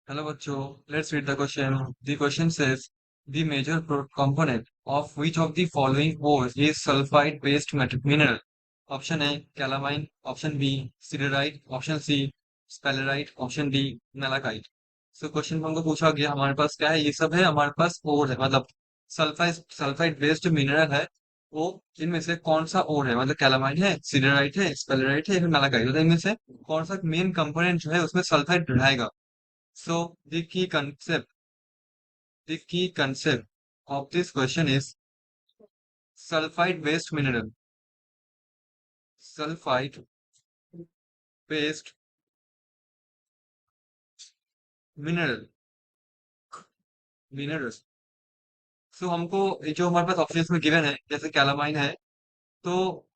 Hello, Bacho. Let's read the question. The question says, the major component of which of the following ores is sulfide-based mineral? Option A, calamine. Option B, siderite. Option C, sphalerite. Option D, malachite. So question हमको पूछा गया हमारे पास क्या है, ये सब है हमारे पास ओर है, मतलब सल्फाइड बेस्ड मिनरल है। वो इनमें से कौन सा ओर है, मतलब कैलामाइन है, सिडराइट है, स्पेलराइट है या फिर मैलाकाइट, तो इनमें से कौन सा मेन कंपोनेंट जो है उसमें सल्फाइड रहेगा। So the key concept of this question is sulfide based mineral. Sulfide based mineral minerals. So हमको ये जो हमारे पास ऑप्शंस में गिवन है जैसे कैलामाइन है, तो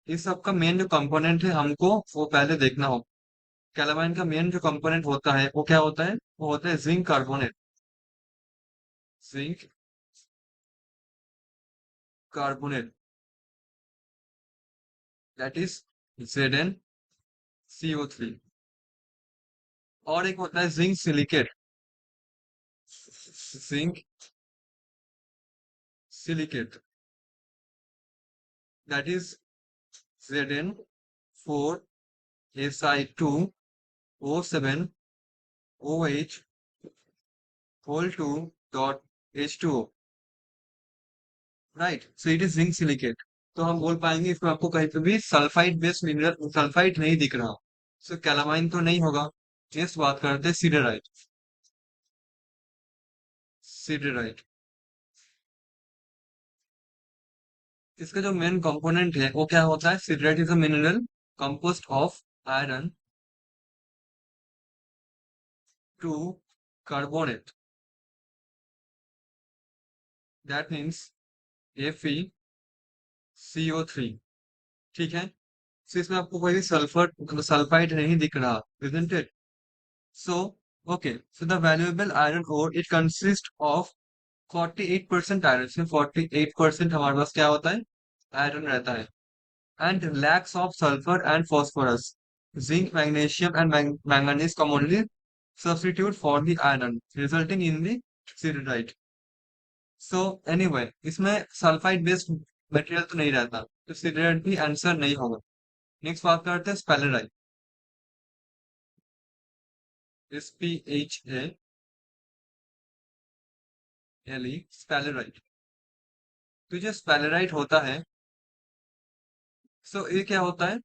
इस सब का मेन जो कंपोनेंट है हमको वो पहले देखना हो। कैलामाइन का मेन जो कंपोनेंट होता है वो क्या होता है, वो होता है zinc carbonate. Zinc carbonate, that is ZnCO3। और एक होता है zinc silicate. Zinc silicate, that is Zn4Si2O7OH whole 2 dot H2O, right. So it is zinc silicate. तो हम बोल पाएंगे इसमें आपको कहीं पे भी सल्फाइड बेस्ड मिनरल सल्फाइड नहीं दिख रहा। सो कैलामाइन तो नहीं होगा। नेक्स्ट बात करते हैं सिडराइट। सिडराइट, इसका जो मेन कंपोनेंट है वो क्या होता है। Siderite is a mineral composed of iron two carbonate, that means FeCO3। ठीक है। सो इसमें आपको कोई भी सल्फर मतलब सल्फाइड नहीं दिख रहा, isn't it? So okay, so the valuable iron ore it consists of 48% iron। इसमें 48% हमारे पास क्या होता है, आयरन रहता है। And lakhs of sulphur and phosphorus, zinc magnesium and manganese commonly substitute for the iron resulting in the siderite। So anyway इसमें sulphide based material तो नहीं रहता, तो सिडराइट भी आंसर नहीं होगा। नेक्स्ट बात करते हैं स्पेलराइट। SPHALE, स्पेलराइट। तो जो स्पेलराइट होता है, सो ये क्या होता है।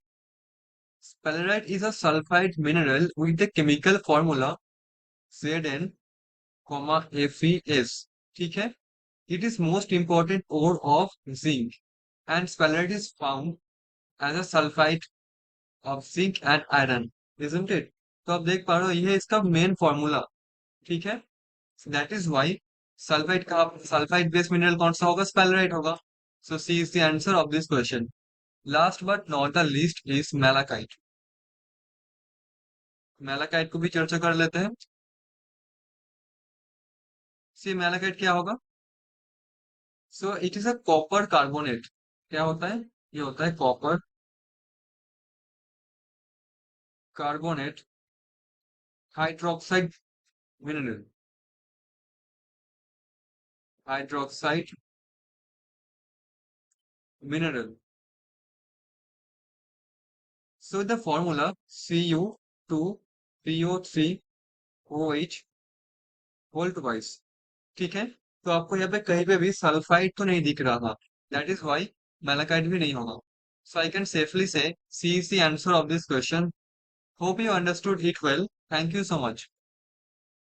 Sphalerite is a sulphide mineral with the chemical formula Zn, FeS। ठीक है। It is most important ore of zinc and sphalerite is found as a sulphide of zinc and iron, isn't it. तो आप देख पा रहे हो ये है इसका मेन फॉर्मूला। ठीक है। दैट इज वाई सल्फाइड का सल्फाइड बेस्ड मिनरल कौन सा होगा, स्पेलराइट होगा। So C is the answer of this question. Last but not the least is malachite. Malachite को भी चर्चा कर लेते हैं। सी मैलाकाइट क्या होगा। So it is a copper carbonate. क्या होता है, ये होता है copper carbonate hydroxide mineral. Hydroxide mineral. So the formula Cu2PO3OH whole twice. ठीक है। तो आपको यहाँ पे कहीं पे भी सल्फाइड तो नहीं दिख रहा था, दैट इज वाई मैलाकाइट भी नहीं होगा। सो आई can safely say C is the answer of this question. Hope you understood it well. Thank you so much.